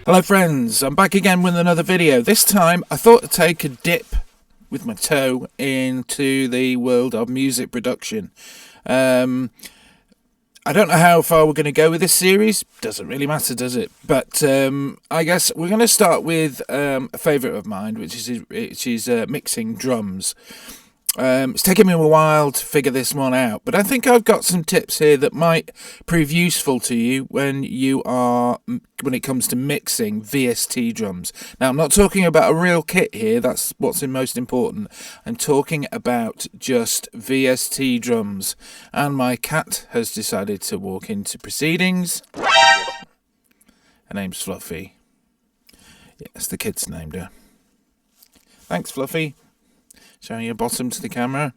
Hello friends, I'm back again with another video. This time I thought I'd take a dip with my toe into the world of music production. I don't know how far we're going to go with this series. Doesn't really matter, does it? But I guess we're going to start with a favourite of mine, which is mixing drums. It's taken me a while to figure this one out, but I think I've got some tips here that might prove useful to you when it comes to mixing VST drums. Now, I'm not talking about a real kit here, that's what's most important. I'm talking about just VST drums. And my cat has decided to walk into proceedings. Her name's Fluffy. Yes, the kid's named her. Thanks, Fluffy. Showing your bottom to the camera.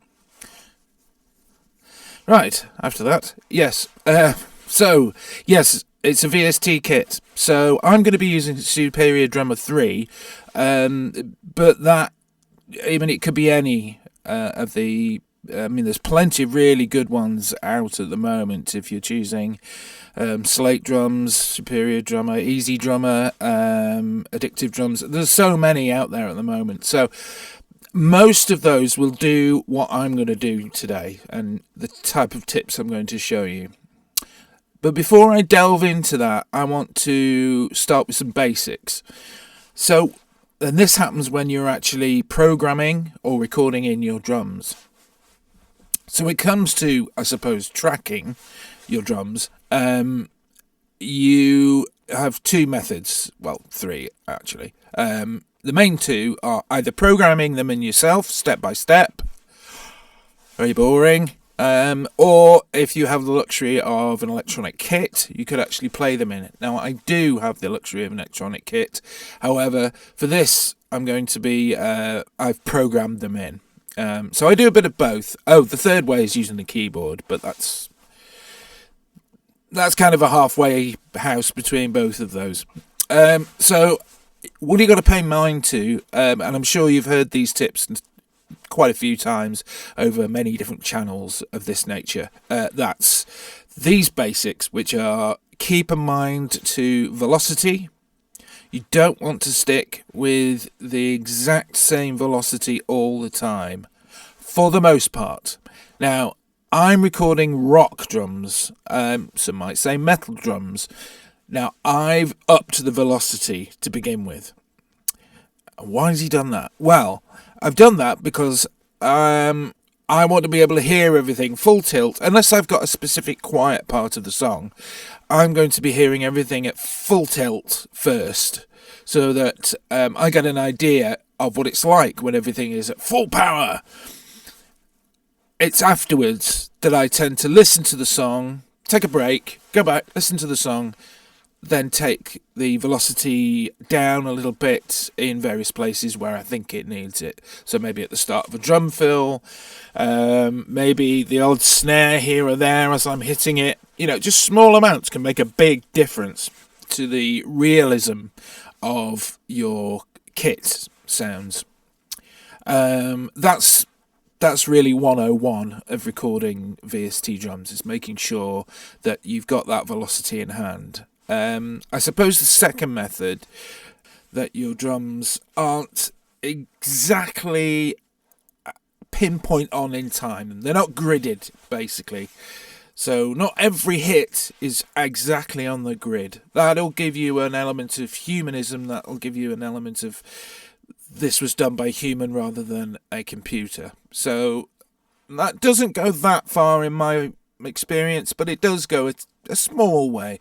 Right, after that, yes. Yes, it's a VST kit. So I'm going to be using Superior Drummer 3, but that, it could be any of the... there's plenty of really good ones out at the moment if you're choosing Slate drums, Superior Drummer, Easy Drummer, Addictive Drums. There's so many out there at the moment. So most of those will do what I'm going to do today and the type of tips I'm going to show you. But before I delve into that, I want to start with some basics. So, and this happens when you're actually programming or recording in your drums. So when it comes to, I suppose, tracking your drums, you have two methods. Well, three, actually. The main two are either programming them in yourself, step by step, very boring, or if you have the luxury of an electronic kit, you could actually play them in it. Now, I do have the luxury of an electronic kit. However, for this, I'm going to be, I've programmed them in. So I do a bit of both. Oh, the third way is using the keyboard, but that's kind of a halfway house between both of those. So what you got to pay mind to, and I'm sure you've heard these tips quite a few times over many different channels of this nature, that's these basics, which are keep in mind to velocity. You don't want to stick with the exact same velocity all the time, for the most part. Now, I'm recording rock drums, some might say metal drums. Now, I've upped the velocity to begin with. Why has he done that? Well, I've done that because I want to be able to hear everything full tilt. Unless I've got a specific quiet part of the song, I'm going to be hearing everything at full tilt first, so that I get an idea of what it's like when everything is at full power. It's afterwards that I tend to listen to the song, take a break, go back, listen to the song, then take the velocity down a little bit in various places where I think it needs it. So maybe at the start of a drum fill, maybe the odd snare here or there as I'm hitting it. Just small amounts can make a big difference to the realism of your kit sounds. That's really 101 of recording VST drums, is making sure that you've got that velocity in hand. I suppose the second method, that your drums aren't exactly pinpoint on in time. They're not gridded, basically. So not every hit is exactly on the grid. That'll give you an element of humanism. That'll give you an element of this was done by a human rather than a computer. So that doesn't go that far in my experience, but it does go a small way,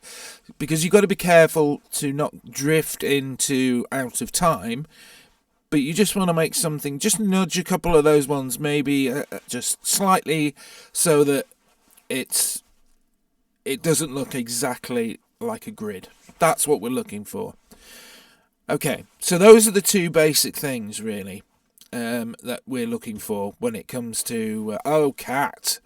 because you've got to be careful to not drift into out of time. But you just want to make something, just nudge a couple of those ones, maybe just slightly, so that it doesn't look exactly like a grid. That's what we're looking for. Okay, so those are the two basic things, really, that we're looking for when it comes to... cat!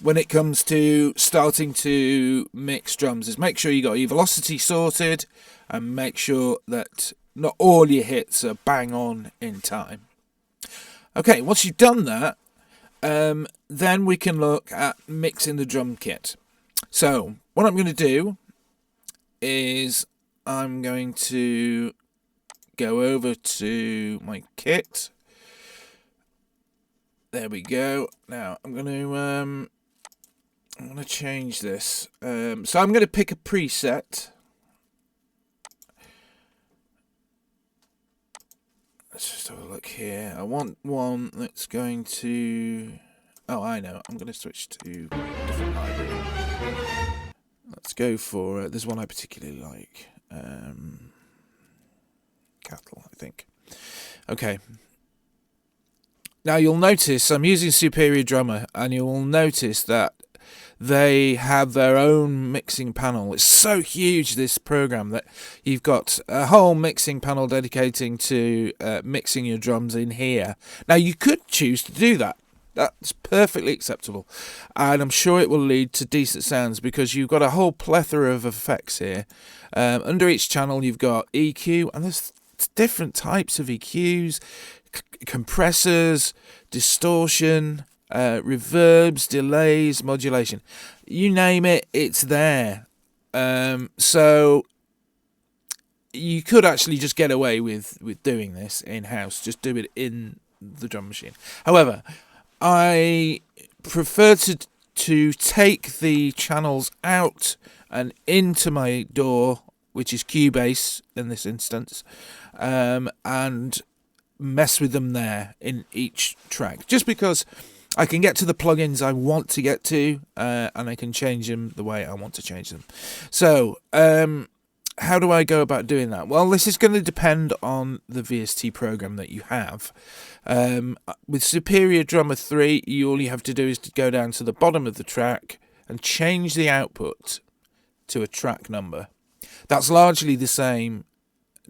When it comes to starting to mix drums, is make sure you got your velocity sorted, and make sure that not all your hits are bang on in time. Okay, once you've done that, then we can look at mixing the drum kit. So what I'm going to do is I'm going to go over to my kit. There we go. Now I'm going to change this. So I'm going to pick a preset. Let's just have a look here. I want one that's going to... Oh, I know. I'm going to switch to a different library. Let's go for... there's one I particularly like. Cattle, I think. Okay. Now, you'll notice I'm using Superior Drummer, and you'll notice that they have their own mixing panel. It's so huge, this program, that you've got a whole mixing panel dedicating to mixing your drums in here. Now, you could choose to do that. That's perfectly acceptable. And I'm sure it will lead to decent sounds because you've got a whole plethora of effects here. Under each channel, you've got EQ, and there's different types of EQs, compressors, distortion, reverbs, delays, modulation. You name it, it's there. So you could actually just get away with doing this in-house. Just do it in the drum machine. However, I prefer to take the channels out and into my DAW, which is Cubase in this instance, and mess with them there in each track. Just because I can get to the plugins I want to get to, and I can change them the way I want to change them. So, how do I go about doing that? Well, this is going to depend on the VST program that you have. With Superior Drummer 3, all you have to do is to go down to the bottom of the track and change the output to a track number. That's largely the same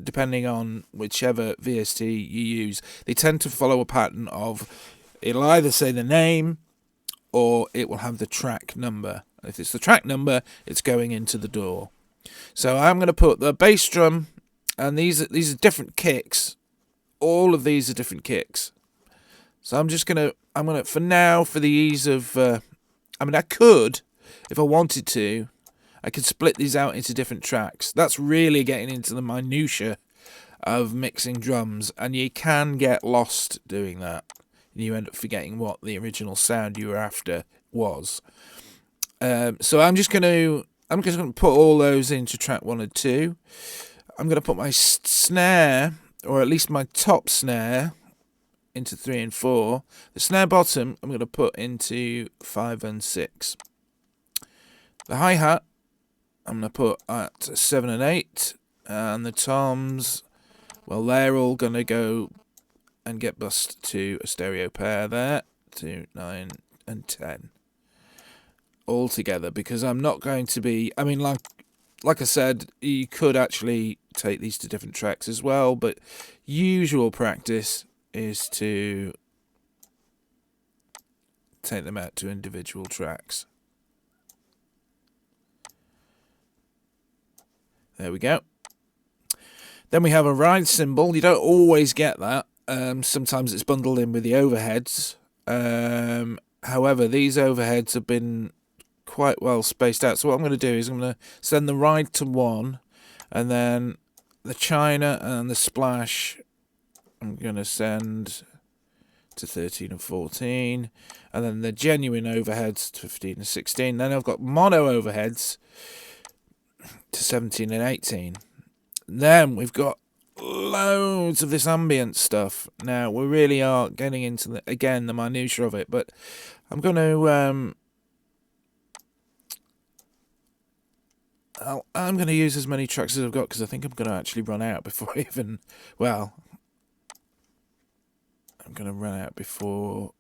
depending on whichever VST you use. They tend to follow a pattern of, it'll either say the name or it will have the track number. If it's the track number, it's going into the DAW. So I'm going to put the bass drum, and these are different kicks. All of these are different kicks. So I'm going to, for now, for the ease of, I could, if I wanted to, I could split these out into different tracks. That's really getting into the minutiae of mixing drums, and you can get lost doing that. You end up forgetting what the original sound you were after was. So I'm just going to put all those into track 1 and 2. I'm going to put my snare, or at least my top snare, into 3 and 4. The snare bottom I'm going to put into 5 and 6. The hi-hat I'm going to put at 7 and 8. And the toms, well, they're all going to go and get bussed to a stereo pair there, to 9 and 10. All together, because I'm not going to be, like I said, you could actually take these to different tracks as well, but usual practice is to take them out to individual tracks. There we go. Then we have a ride cymbal. You don't always get that. Sometimes it's bundled in with the overheads. However, these overheads have been quite well spaced out. So what I'm going to do is I'm going to send the ride to 1, and then the China and the splash I'm going to send to 13 and 14, and then the genuine overheads to 15 and 16. Then I've got mono overheads to 17 and 18. Then we've got loads of this ambient stuff. Now we really are getting into the minutiae of it, but I'm going to I'm going to use as many tracks as I've got, because I think I'm going to actually run out before I'm going to run out before,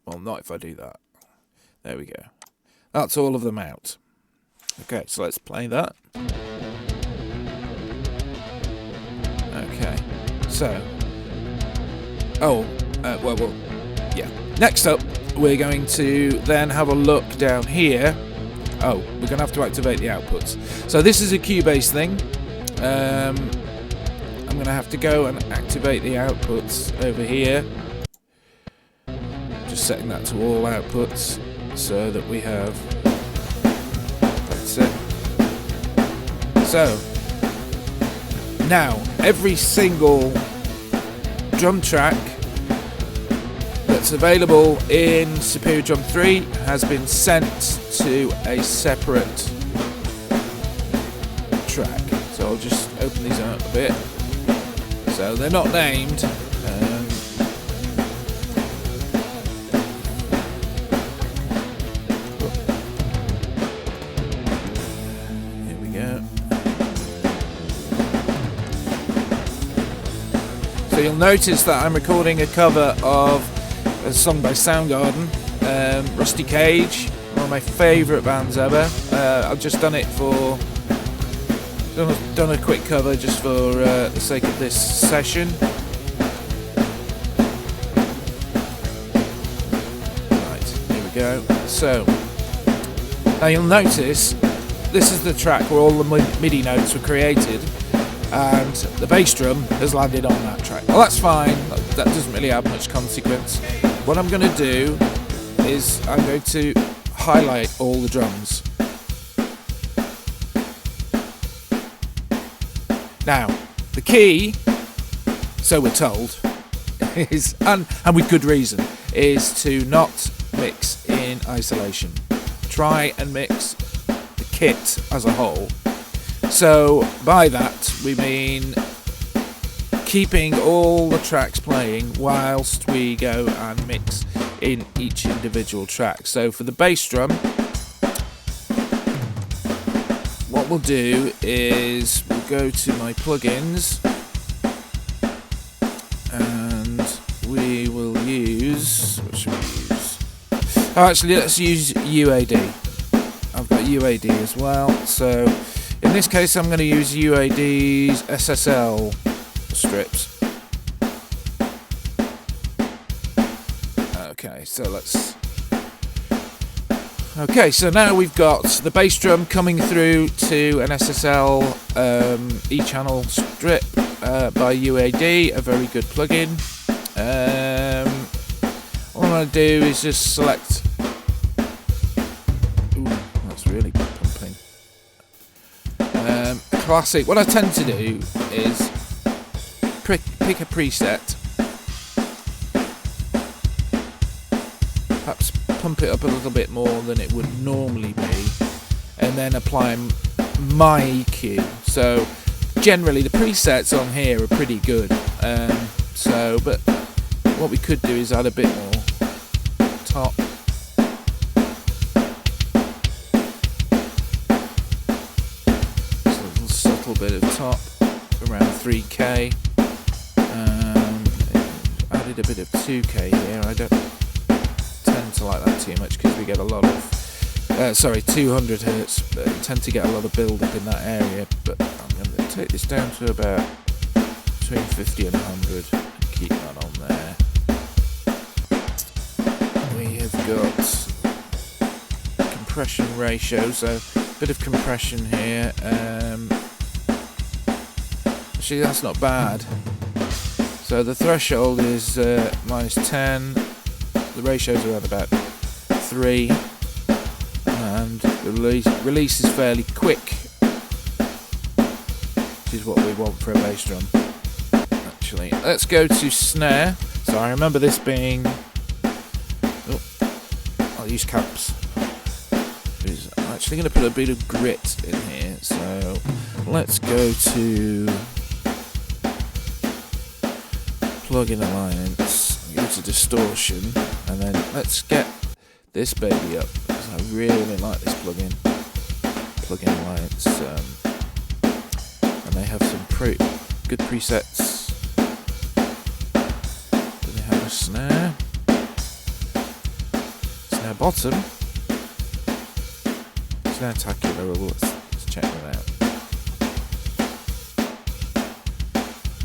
well, not if I do that. There we go. That's all of them out. Okay, so let's play that. Okay, so, yeah. Next up, we're going to then have a look down here. Oh, we're going to have to activate the outputs. So this is a Cubase thing. I'm going to have to go and activate the outputs over here. Just setting that to all outputs so that we have... That's it. So now every single drum track that's available in Superior Drum 3 has been sent to a separate track. So I'll just open these out a bit. So they're not named. Here we go. So you'll notice that I'm recording a cover of a song by Soundgarden, Rusty Cage, one of my favourite bands ever. I've just done it for, done a quick cover just for the sake of this session. Right, here we go. So, now you'll notice this is the track where all the MIDI notes were created, and the bass drum has landed on that track. Well, that's fine, that doesn't really have much consequence. What I'm going to do is I'm going to highlight all the drums. Now, the key, so we're told, is, and with good reason, is to not mix in isolation. Try and mix the kit as a whole. So by that we mean keeping all the tracks playing whilst we go and mix in each individual track. So for the bass drum, what we'll do is we'll go to my plugins and we will use, what should we use? Oh, actually let's use UAD. I've got UAD as well, so in this case I'm going to use UAD's SSL strips. Okay, so let's... Okay, so now we've got the bass drum coming through to an SSL E-channel strip by UAD, a very good plugin. All I'm going to do is just select... Ooh, that's really pumping. Classic. What I tend to do is pick a preset, perhaps pump it up a little bit more than it would normally be, and then apply my EQ. So generally the presets on here are pretty good, but what we could do is add a bit more top. Just a little subtle bit of top, around 3K. Added a bit of 2K here. I don't tend to like that too much because we get a lot of 200 hertz, but I tend to get a lot of build up in that area. But I'm going to take this down to about between 50 and 100 and keep that on there. We have got compression ratio, so a bit of compression here. Actually, that's not bad. So the threshold is -10, the ratio's around about 3, and the release is fairly quick, which is what we want for a bass drum. Actually, let's go to snare. So I remember this being... Oh, I'll use caps. I'm actually going to put a bit of grit in here, so let's go to... Plugin Alliance, go to distortion, and then let's get this baby up because I really like this plugin. Plugin Alliance, and they have some good presets. Do they have a snare? Snare bottom. Snare tacular. Let's check that out.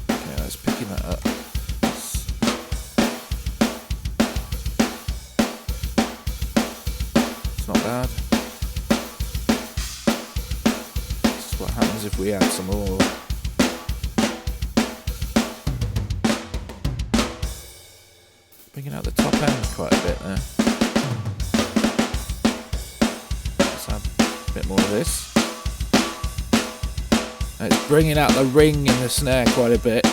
Okay, I was picking that up. Not bad. This is what happens if we add some more. Bringing out the top end quite a bit there. Let's add a bit more of this. It's bringing out the ring in the snare quite a bit.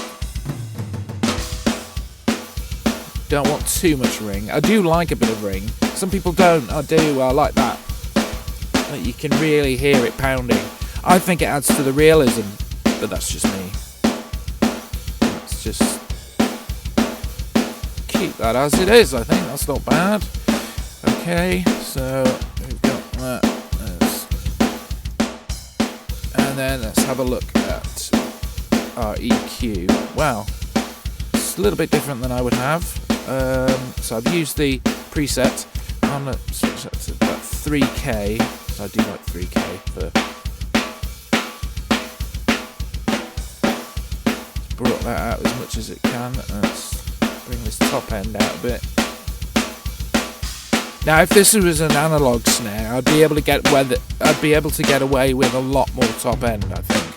Don't want too much ring. I do like a bit of ring. Some people don't. I do. I like that. Like you can really hear it pounding. I think it adds to the realism, but that's just me. Let's just keep that as it is. I think that's not bad. Okay, so we've got that. And then let's have a look at our EQ. Wow, it's a little bit different than I would have. So I've used the preset. I'm going to switch that to about 3K. So I do like 3K for. Brought that out as much as it can. Let's bring this top end out a bit. Now, if this was an analog snare, I'd be able to get away with a lot more top end. I think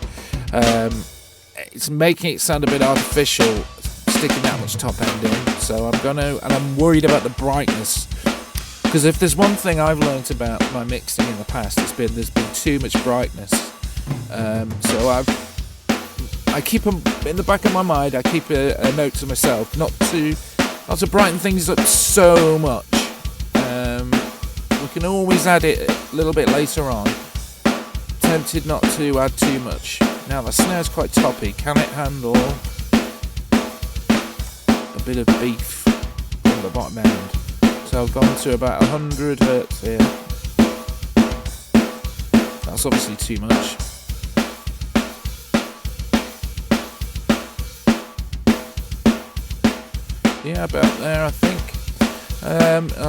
it's making it sound a bit artificial, sticking that much top end in. So I'm worried about the brightness, because if there's one thing I've learnt about my mixing in the past, there's been too much brightness. So I keep them in the back of my mind. I keep a note to myself not to brighten things up so much. We can always add it a little bit later on. Tempted not to add too much. Now the snare's quite toppy. Can it handle a bit of beef on the bottom end? So I've gone to about 100 hertz here. That's obviously too much. Yeah, about there I think.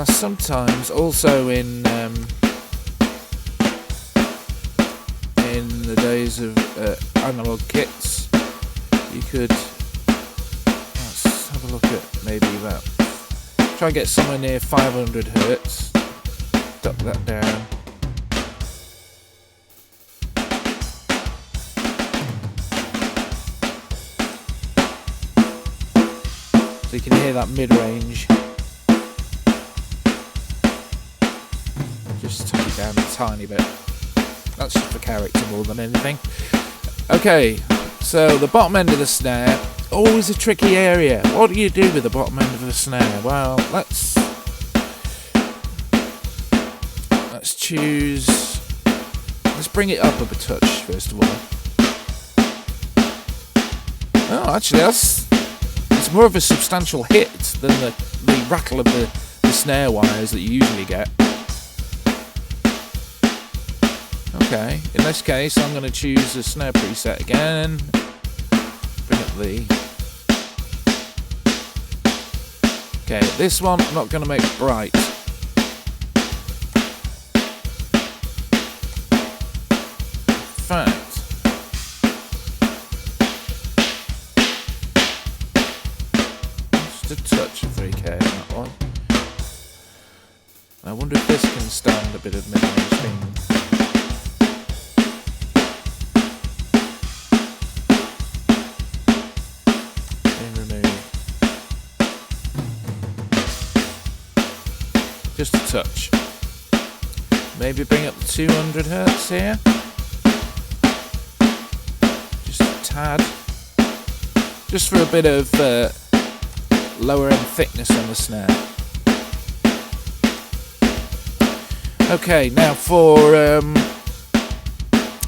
Sometimes also in the days of analog kits, you could let's have a look at maybe about try and get somewhere near 500 hertz. Duck that down. So you can hear that mid-range. Just take it down a tiny bit. That's just for character more than anything. Okay, so the bottom end of the snare, always a tricky area. What do you do with the bottom end of the snare? Well, let's choose. Let's bring it up a touch first of all. Oh, actually, it's more of a substantial hit than the rattle of the snare wires that you usually get. Okay, in this case I'm going to choose the snare preset again, bring up the... Okay, this one I'm not going to make bright. In fact, just a touch of 3K on that one. I wonder if this can stand a bit of mid-range thing. Just a touch. Maybe bring up the 200 hertz here. Just a tad. Just for a bit of lower end thickness on the snare. Okay, now for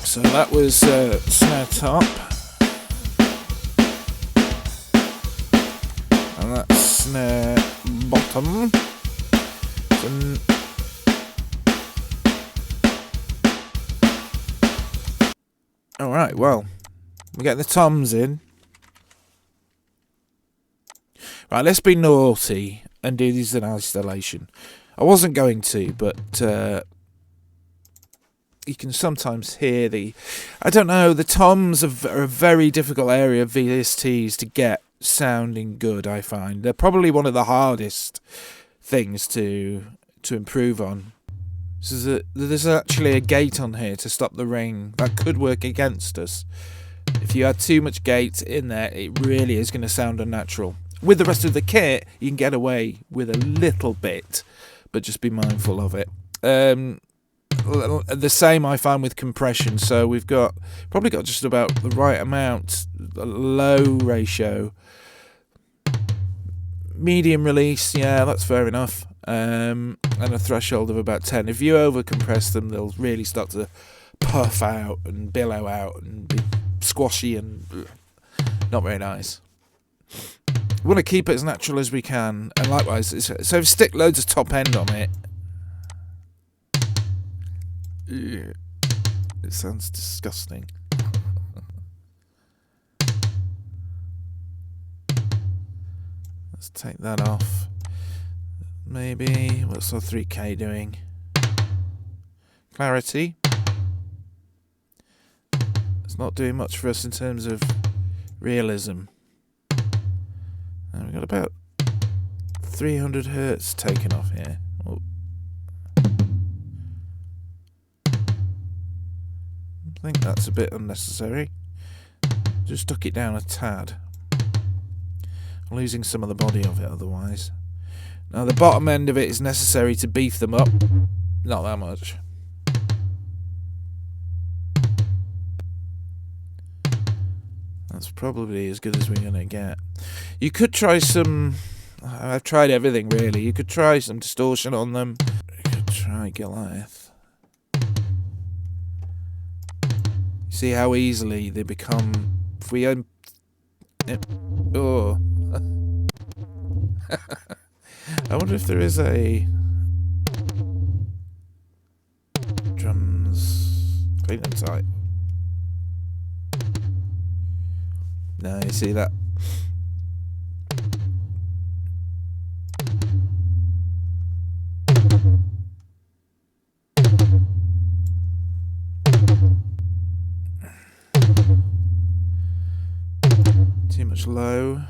so that was snare top, and that's snare bottom. Alright, well, we get the toms in. Right, let's be naughty and do this in isolation. I wasn't going to, but you can sometimes hear the toms are a very difficult area of VSTs to get sounding good, I find. They're probably one of the hardest things to improve on. So there's actually a gate on here to stop the ring. That could work against us. If you add too much gate in there, it really is going to sound unnatural. With the rest of the kit, you can get away with a little bit, but just be mindful of it. the same I find with compression. So we've probably got just about the right amount, a low ratio. Medium release, yeah, that's fair enough. And a threshold of about 10. If you over compress them, they'll really start to puff out and billow out and be squashy and not very nice. We want to keep it as natural as we can, and likewise, so if you stick loads of top end on it, it sounds disgusting. Let's take that off. Maybe, what's our 3K doing? Clarity. It's not doing much for us in terms of realism. And we've got about 300 hertz taken off here. Oh. I think that's a bit unnecessary. Just stuck it down a tad. I'm losing some of the body of it otherwise. Now the bottom end of it is necessary to beef them up. Not that much. That's probably as good as we're going to get. You could try some... I've tried everything really. You could try some distortion on them. You could try Goliath. See how easily they become... If we... Oh... I wonder if there is a drums clean and tight. No, you see that? Too much low.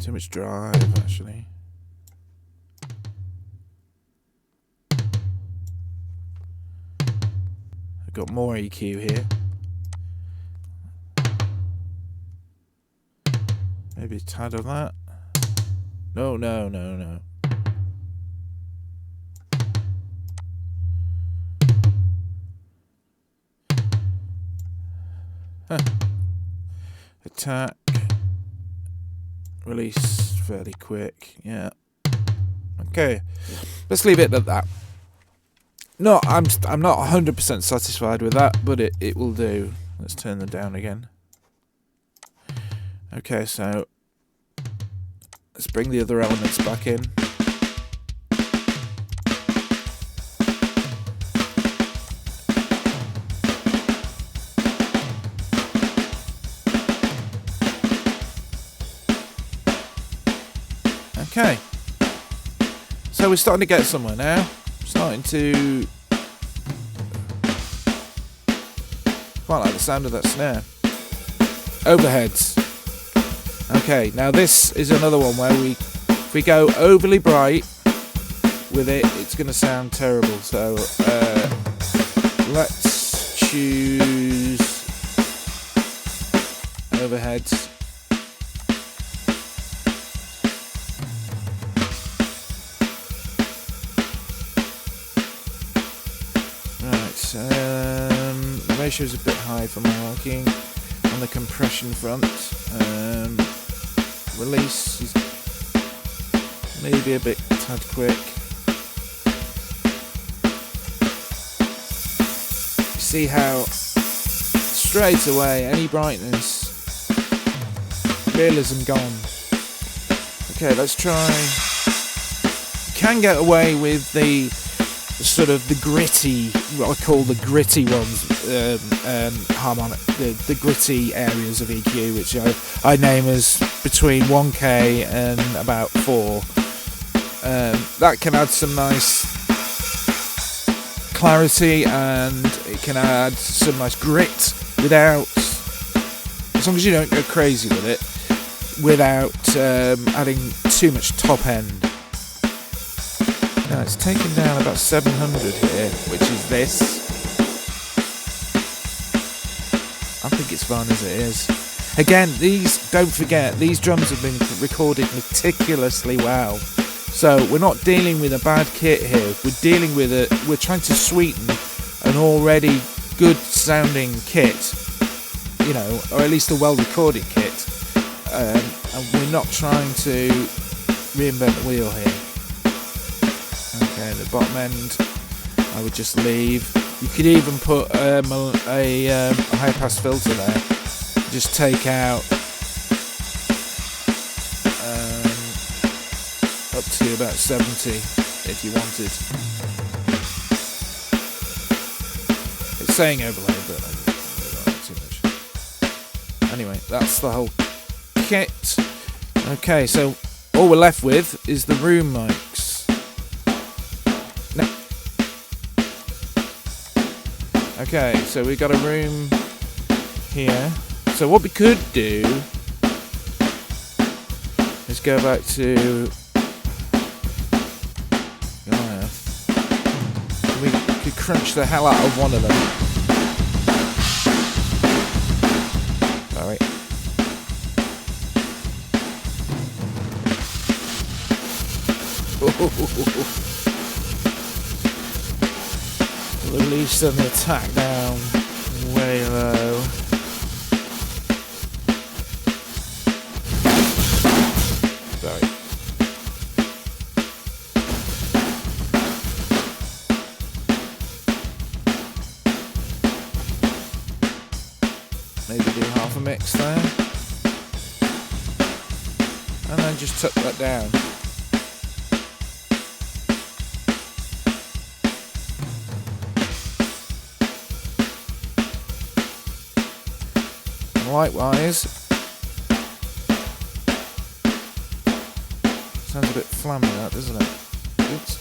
Too much drive, actually. I've got more EQ here. Maybe a tad of that. No. Huh. Attack. Release fairly quick. Yeah. Okay. Let's leave it at that. No, I'm not 100% satisfied with that, but it will do. Let's turn them down again. Okay, so let's bring the other elements back in. Okay, so we're starting to get somewhere now. Starting to quite like the sound of that snare. Overheads. Okay, now this is another one where if we go overly bright with it, it's going to sound terrible. So let's choose overheads. The ratio is a bit high for my liking on the compression front. Release is maybe a bit tad quick. See how straight away any brightness, realism gone. Okay, let's try. You can get away with the sort of the gritty, what I call the gritty ones, harmonic, the gritty areas of EQ, which I name as between 1K and about 4. That can add some nice clarity, and it can add some nice grit without, as long as you don't go crazy with it, without adding too much top end. Now it's taken down about 700 here, which is this. I think it's fine as it is. Again, don't forget, these drums have been recorded meticulously well. So we're not dealing with a bad kit here. We're dealing with we're trying to sweeten an already good sounding kit, you know, or at least a well recorded kit, and we're not trying to reinvent the wheel here. Okay, the bottom end I would just leave. You could even put a high pass filter there. Just take out up to about 70 if you wanted. It's saying overlay, but I don't like too much. Anyway, that's the whole kit. Okay, so all we're left with is the room mics. Okay, so we got a room here. So what we could do is go back to we could crunch the hell out of one of them. Sorry. Release the attack down way low. Sorry. Maybe do half a mix there. And then just tuck that down. Likewise, sounds a bit flammy that, doesn't it? Oops.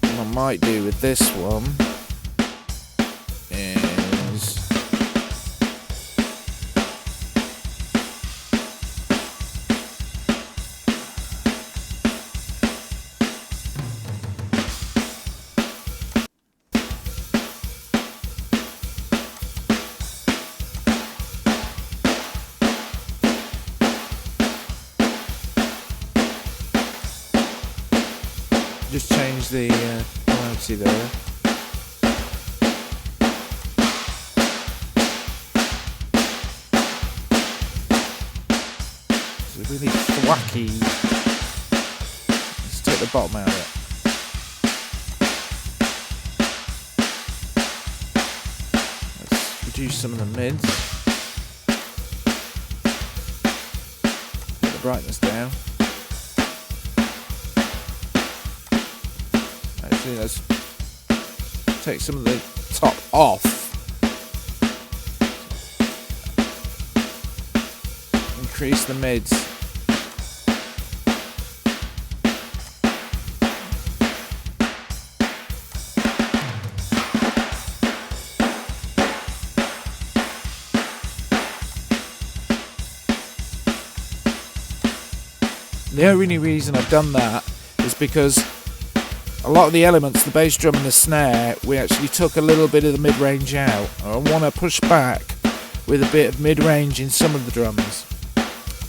What I might do with this one is just change the quality there. It's really thwacky. Let's take the bottom out of it. Let's reduce some of the mids. Put the brightness down. Let's take some of the top off. Increase the mids. The only reason I've done that is because a lot of the elements, the bass drum and the snare, we actually took a little bit of the mid-range out. I want to push back with a bit of mid-range in some of the drums,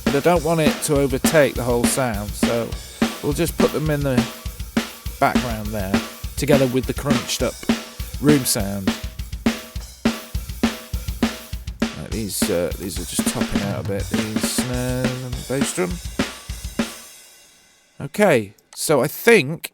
but I don't want it to overtake the whole sound, so we'll just put them in the background there, together with the crunched up room sound. Right, these are just topping out a bit, these snares and the bass drum. Okay, so I think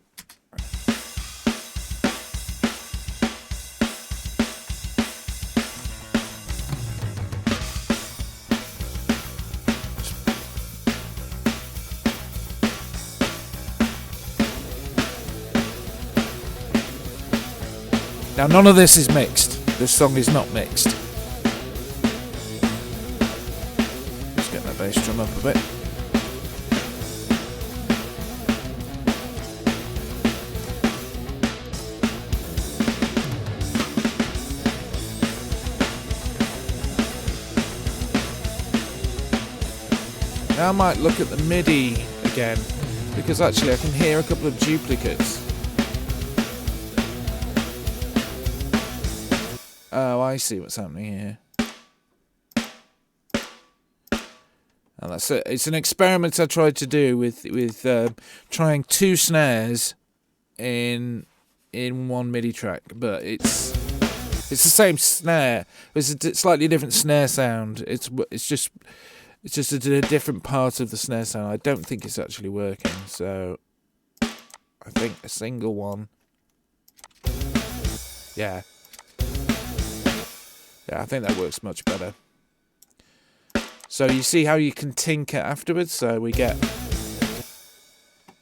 now, none of this is mixed. This song is not mixed. Let's get that bass drum up a bit. Now I might look at the MIDI again, because actually I can hear a couple of duplicates. Oh, I see what's happening here. And it's an experiment I tried to do with trying 2 snares in one MIDI track, but it's the same snare. It's a slightly different snare sound. It's just a different part of the snare sound. I don't think it's actually working. So I think a single one. Yeah, I think that works much better. So you see how you can tinker afterwards. So we get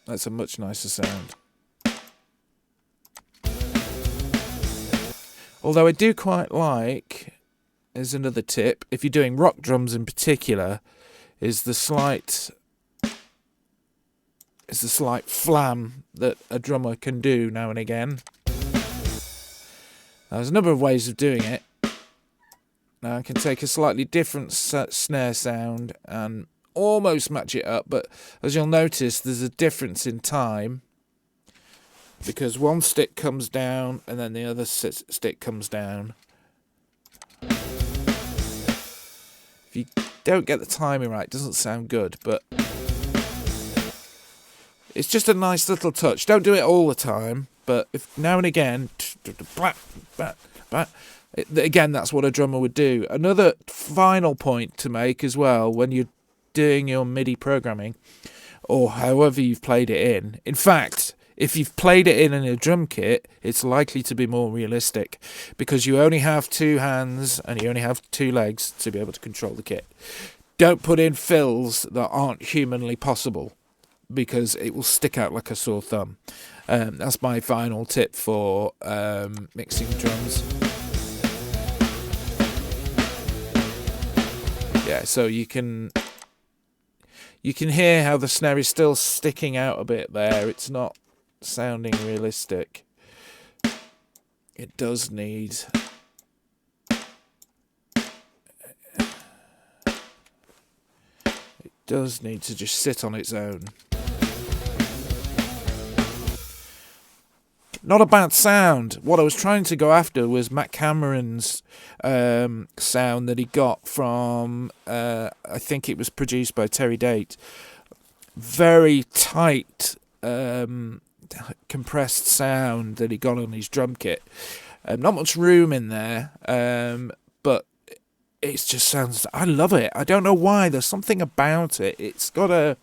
that's a much nicer sound. Although I do quite like, as another tip, if you're doing rock drums in particular, is the slight flam that a drummer can do now and again. Now, there's a number of ways of doing it. Now I can take a slightly different snare sound and almost match it up, but as you'll notice, there's a difference in time. Because one stick comes down and then the other stick comes down. If you don't get the timing right, it doesn't sound good, but it's just a nice little touch. Don't do it all the time, but if now and again, again, that's what a drummer would do. Another final point to make as well when you're doing your MIDI programming, or however you've played it in. In fact, if you've played it in a drum kit, it's likely to be more realistic because you only have 2 hands and you only have 2 legs to be able to control the kit. Don't put in fills that aren't humanly possible because it will stick out like a sore thumb. That's my final tip for mixing drums. Yeah, so you can hear how the snare is still sticking out a bit there. It's not sounding realistic. It does need to just sit on its own. Not a bad sound. What I was trying to go after was Matt Cameron's sound that he got from I think it was produced by Terry Date. Very tight compressed sound that he got on his drum kit. Not much room in there, but it just sounds. I love it. I don't know why. There's something about it. It's got a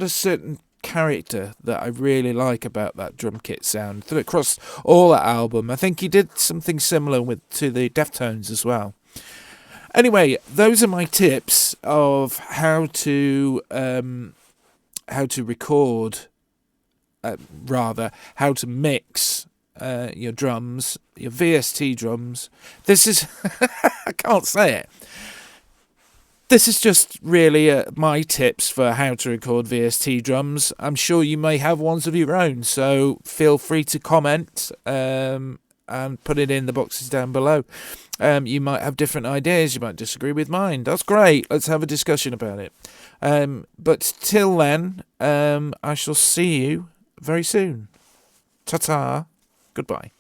certain character that I really like about that drum kit sound. Across all that album, I think he did something similar to the Deftones as well. Anyway, those are my tips of how to record. How to mix your drums, your VST drums. This is, I can't say it. This is just really my tips for how to record VST drums. I'm sure you may have ones of your own, so feel free to comment and put it in the boxes down below. You might have different ideas, you might disagree with mine. That's great, let's have a discussion about it. But till then, I shall see you very soon. Ta-ta. Goodbye.